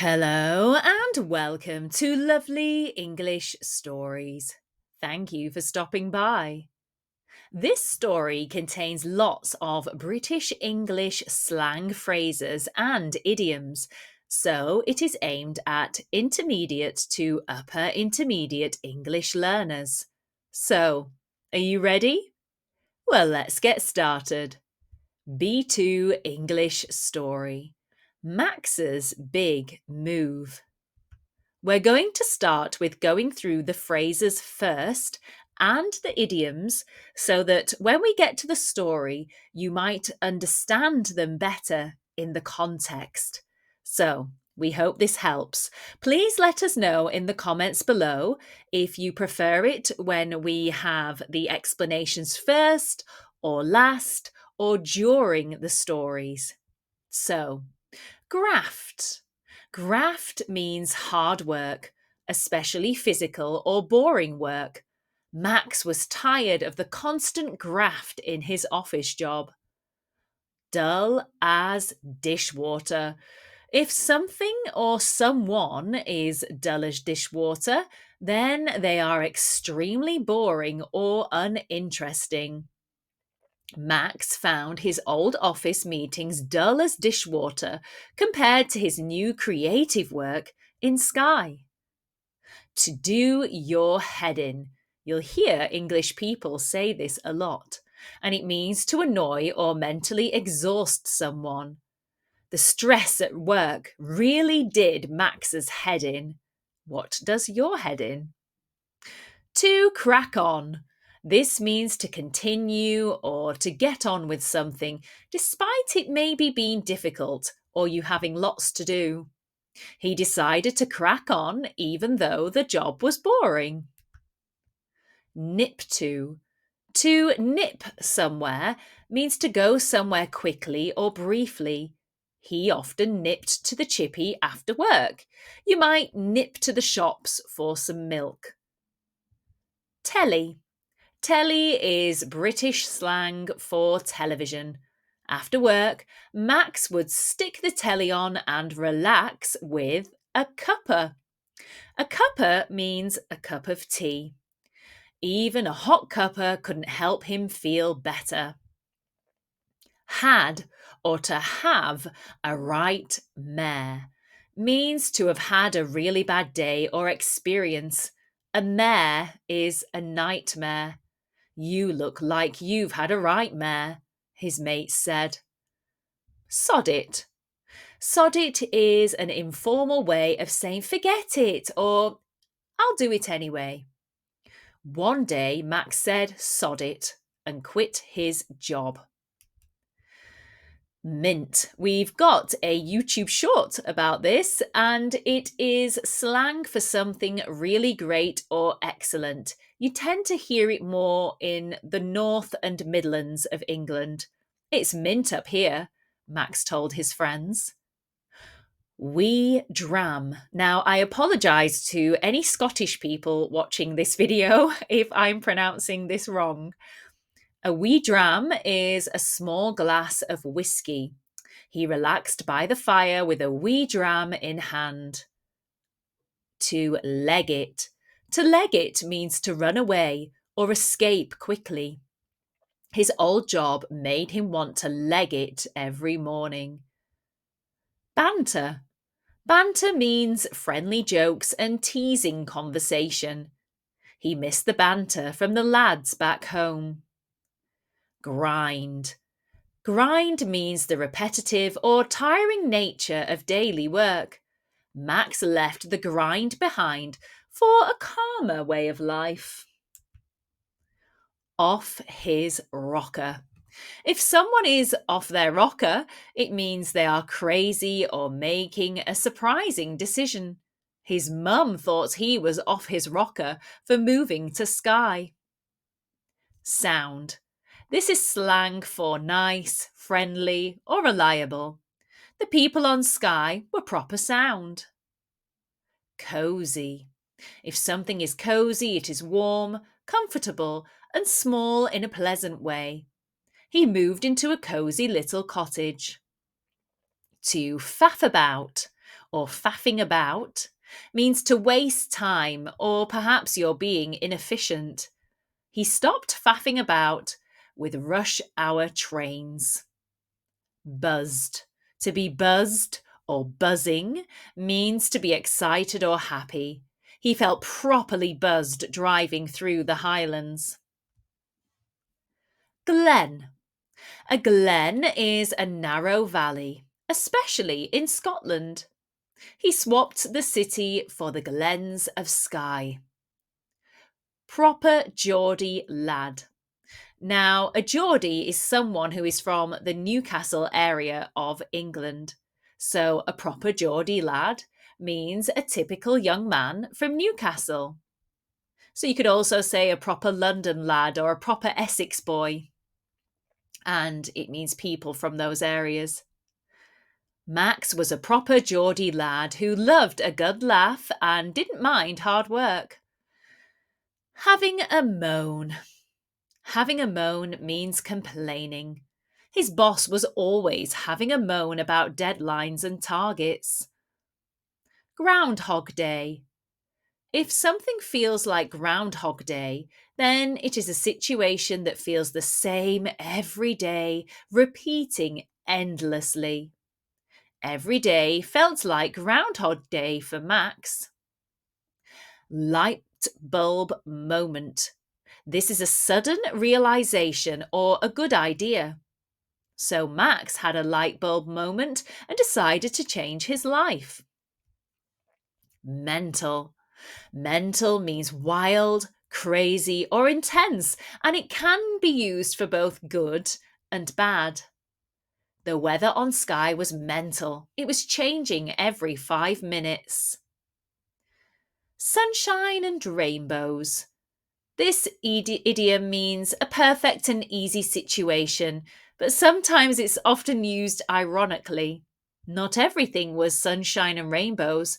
Hello and welcome to Lovely English Stories. Thank you for stopping by. This story contains lots of British English slang phrases and idioms, so it is aimed at intermediate to upper intermediate English learners. So, are you ready? Well, let's get started. B2 English Story. Max's Big Move. We're going to start with going through the phrases first and the idioms so that when we get to the story, you might understand them better in the context. So, we hope this helps. Please let us know in the comments below if you prefer it when we have the explanations first or last or during the stories. So, Graft. Graft means hard work, especially physical or boring work. Max was tired of the constant graft in his office job. Dull as dishwater. If something or someone is dull as dishwater, then they are extremely boring or uninteresting. Max found his old office meetings dull as dishwater compared to his new creative work in Skye. To do your head in. You'll hear English people say this a lot, and it means to annoy or mentally exhaust someone. The stress at work really did Max's head in. What does your head in? To crack on. This means to continue or to get on with something, despite it maybe being difficult or you having lots to do. He decided to crack on even though the job was boring. Nip to. To nip somewhere means to go somewhere quickly or briefly. He often nipped to the chippy after work. You might nip to the shops for some milk. Telly. Telly is British slang for television. After work, Max would stick the telly on and relax with a cuppa. A cuppa means a cup of tea. Even a hot cuppa couldn't help him feel better. Had, or to have, a right mare means to have had a really bad day or experience. A mare is a nightmare. You look like you've had a right mare, his mate said. Sod it. Sod it is an informal way of saying forget it or I'll do it anyway. One day, Max said sod it and quit his job. Mint. We've got a YouTube short about this, and it is slang for something really great or excellent. You tend to hear it more in the North and Midlands of England. It's mint up here, Max told his friends. Wee dram. Now, I apologise to any Scottish people watching this video if I'm pronouncing this wrong. A wee dram is a small glass of whiskey. He relaxed by the fire with a wee dram in hand. To leg it. To leg it means to run away or escape quickly. His old job made him want to leg it every morning. Banter. Banter means friendly jokes and teasing conversation. He missed the banter from the lads back home. Grind. Grind means the repetitive or tiring nature of daily work. Max left the grind behind for a calmer way of life. Off his rocker. If someone is off their rocker, it means they are crazy or making a surprising decision. His mum thought he was off his rocker for moving to Skye. Sound. This is slang for nice, friendly, or reliable. The people on Skye were proper sound. Cosy. If something is cosy, it is warm, comfortable, and small in a pleasant way. He moved into a cosy little cottage. To faff about. or faffing about means to waste time or perhaps you're being inefficient. He stopped faffing about with rush hour trains. Buzzed. To be buzzed or buzzing means to be excited or happy. He felt properly buzzed driving through the Highlands. Glen. A glen is a narrow valley, especially in Scotland. He swapped the city for the Glens of Skye. Proper Geordie lad. Now, a Geordie is someone who is from the Newcastle area of England. So, a proper Geordie lad means a typical young man from Newcastle. So, you could also say a proper London lad or a proper Essex boy. And it means people from those areas. Max was a proper Geordie lad who loved a good laugh and didn't mind hard work. Having a moan. Having a moan means complaining. His boss was always having a moan about deadlines and targets. Groundhog Day. If something feels like Groundhog Day, then it is a situation that feels the same every day, repeating endlessly. Every day felt like Groundhog Day for Max. Light bulb moment. This is a sudden realization or a good idea. So Max had a light bulb moment and decided to change his life. Mental. Mental means wild, crazy, or intense, and it can be used for both good and bad. The weather on Skye was mental. It was changing every 5 minutes. Sunshine and rainbows. This idiom means a perfect and easy situation, but sometimes it's often used ironically. Not everything was sunshine and rainbows,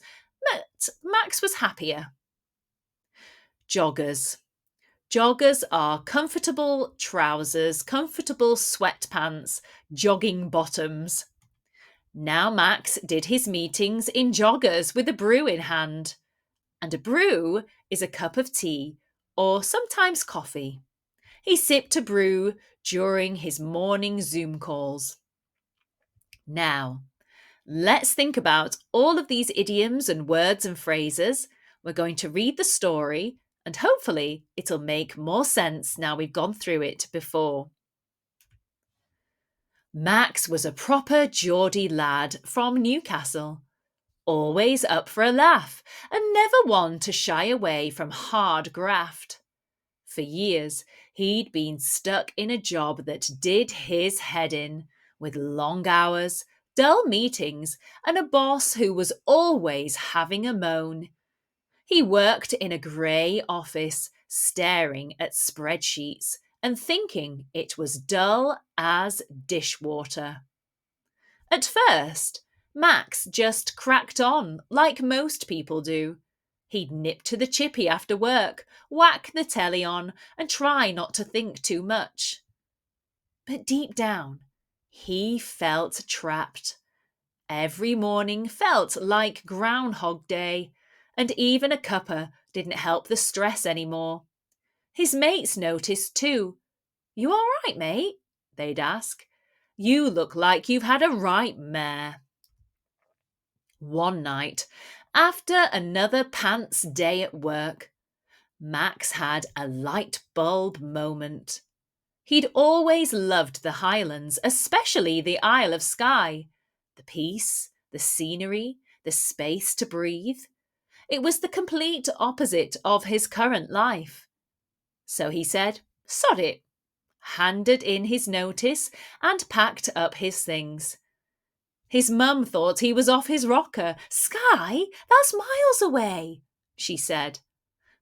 but Max was happier. Joggers. Joggers are comfortable trousers, comfortable sweatpants, jogging bottoms. Now Max did his meetings in joggers with a brew in hand. And a brew is a cup of tea or sometimes coffee. He sipped a brew during his morning Zoom calls. Now, let's think about all of these idioms and words and phrases. We're going to read the story and hopefully it'll make more sense now we've gone through it before. Max was a proper Geordie lad from Newcastle, always up for a laugh and never one to shy away from hard graft. For years, he'd been stuck in a job that did his head in, with long hours, dull meetings, and a boss who was always having a moan. He worked in a grey office, staring at spreadsheets and thinking it was dull as dishwater. At first, Max just cracked on like most people do. He'd nip to the chippy after work, whack the telly on, and try not to think too much. But deep down, he felt trapped. Every morning felt like Groundhog Day, and even a cuppa didn't help the stress anymore. His mates noticed too. "You all right, mate?" they'd ask. "You look like you've had a right mare." One night, after another pants day at work, Max had a light bulb moment. He'd always loved the Highlands, especially the Isle of Skye. The peace, the scenery, the space to breathe. It was the complete opposite of his current life. So he said, "Sod it," handed in his notice and packed up his things. His mum thought he was off his rocker. "Skye? That's miles away," she said.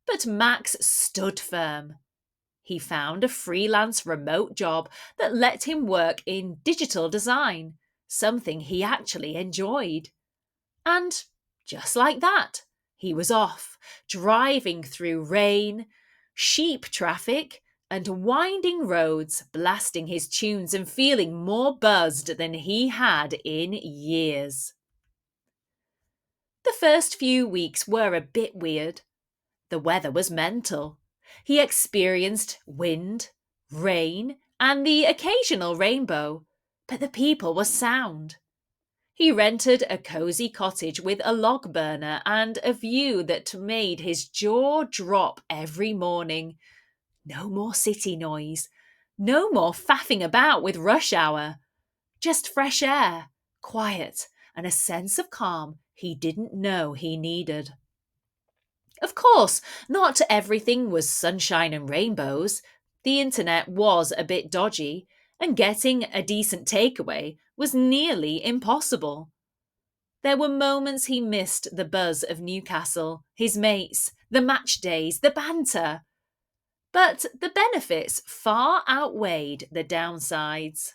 But Max stood firm. He found a freelance remote job that let him work in digital design, something he actually enjoyed. And just like that, he was off, driving through rain, sheep traffic, and winding roads, blasting his tunes and feeling more buzzed than he had in years. first few weeks were a bit weird. The weather was mental. He experienced wind, rain, and the occasional rainbow, but the people were sound. He rented a cosy cottage with a log burner and a view that made his jaw drop every morning. No more city noise. No more faffing about with rush hour. Just fresh air, quiet, and a sense of calm he didn't know he needed. Of course, not everything was sunshine and rainbows. The internet was a bit dodgy, and getting a decent takeaway was nearly impossible. There were moments he missed the buzz of Newcastle, his mates, the match days, the banter. But the benefits far outweighed the downsides.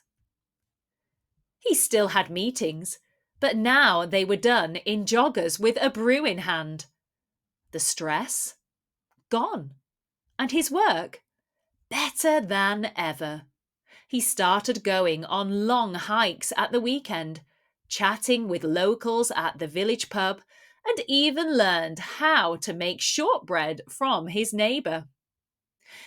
He still had meetings, but now they were done in joggers with a brew in hand. The stress? Gone. And his work? Better than ever. He started going on long hikes at the weekend, chatting with locals at the village pub, and even learned how to make shortbread from his neighbour.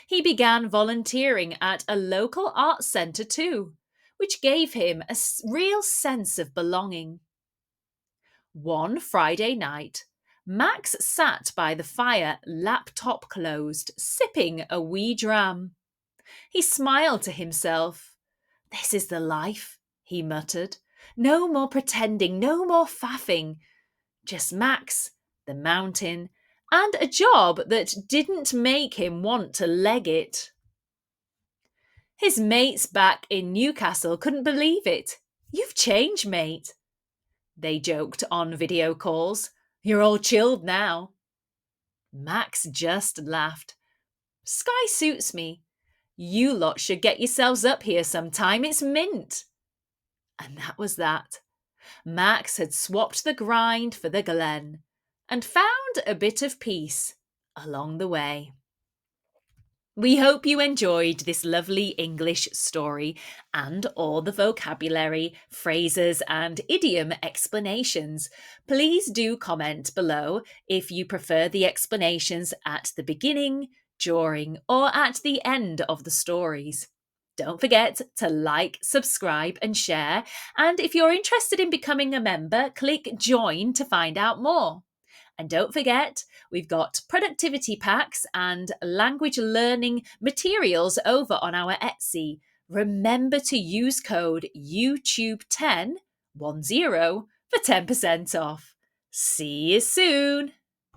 He began volunteering at a local arts centre too, which gave him a real sense of belonging. One Friday night, Max sat by the fire, laptop closed, sipping a wee dram. He smiled to himself. "This is the life," he muttered. "No more pretending, no more faffing. Just Max, the mountain, and a job that didn't make him want to leg it." His mates back in Newcastle couldn't believe it. "You've changed, mate." They joked on video calls. "You're all chilled now." Max just laughed. "Skye suits me. You lot should get yourselves up here sometime. It's mint." And that was that. Max had swapped the grind for the glen and found a bit of peace along the way. We hope you enjoyed this lovely English story and all the vocabulary, phrases, and idiom explanations. Please do comment below if you prefer the explanations at the beginning, during, or at the end of the stories. Don't forget to like, subscribe, and share. And if you're interested in becoming a member, click join to find out more. And don't forget, we've got productivity packs and language learning materials over on our Etsy. Remember to use code YouTube10 for 10% off. See you soon.